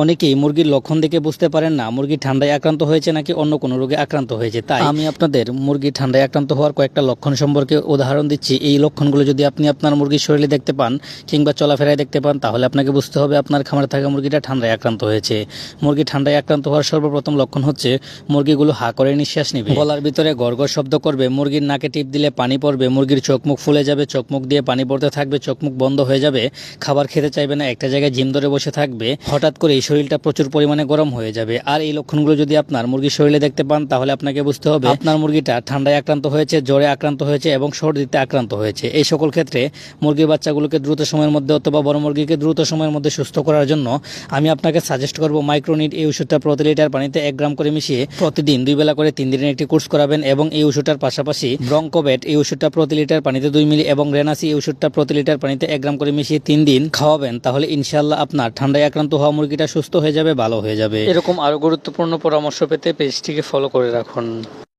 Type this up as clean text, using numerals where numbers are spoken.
অনেকেই মুরগির লক্ষণ দেখে বুঝতে পারেন না মুরগি ঠান্ডায় আক্রান্ত হয়েছে নাকি অন্য কোনো রোগে আক্রান্ত হয়েছে। তাই আমি আপনাদের মুরগি ঠান্ডায় আক্রান্ত হওয়ার কয়েকটা লক্ষণ সম্পর্কে উদাহরণ দিচ্ছি। এই লক্ষণগুলো যদি আপনি আপনার মুরগির শরীরে দেখতে পান কিংবা চলাফেরায় দেখতে পান, তাহলে আপনাকে বুঝতে হবে আপনার খামারে থাকা মুরগিটা ঠান্ডায় আক্রান্ত হয়েছে। মুরগি ঠান্ডায় আক্রান্ত হওয়ার সর্বপ্রথম লক্ষণ হচ্ছে মুরগিগুলো হা করে নিঃশ্বাস নেবে, গলার ভিতরে গড়গড় শব্দ করবে, মুরগির নাকে টিপ দিলে পানি পড়বে, মুরগির চোখ মুখ ফুলে যাবে, চোখ মুখ দিয়ে পানি পড়তে থাকবে, চোখ মুখ বন্ধ হয়ে যাবে, খাবার খেতে চাইবে না, একটা জায়গায় জিম ধরে বসে থাকবে, হঠাৎ করে এই শরীরটা প্রচুর পরিমাণে গরম হয়ে যাবে। আর এই লক্ষণগুলো যদি আপনার মুরগির শরীরে দেখতে পান, তাহলে আপনাকে বুঝতে হবে আপনার মুরগিটা ঠান্ডায় আক্রান্ত হয়েছে, জ্বরে আক্রান্ত হয়েছে এবং সর্দিতে আক্রান্ত হয়েছে। এই সকল ক্ষেত্রে মুরগির বাচ্চাগুলোকে দ্রুত সময়ের মধ্যে অথবা বড় মুরগিকে দ্রুত সময়ের মধ্যে সুস্থ করার জন্য আমি আপনাকে সাজেস্ট করব মাইক্রোনিট। এই ওষুধটা প্রতি লিটার পানিতে 1 গ্রাম করে মিশিয়ে প্রতিদিন 2 বেলা করে 3 দিনের একটি কোর্স করাবেন। এবং এই ওষুধটার পাশাপাশি ব্রঙ্কোভেট এই ওষুধটা প্রতি লিটার পানিতে 2 মিলি এবং রেনাসি এই ওষুধটা প্রতি লিটার পানিতে 1 গ্রাম করে মিশিয়ে 3 দিন খাওয়াবেন। তাহলে ইনশাআল্লাহ আপনার ঠান্ডায় আক্রান্ত হওয়া মুরগিটা সুস্থ হয়ে যাবে, ভালো হয়ে যাবে। এরকম আরো গুরুত্বপূর্ণ পরামর্শ পেতে পেজটিকে ফলো করে রাখুন।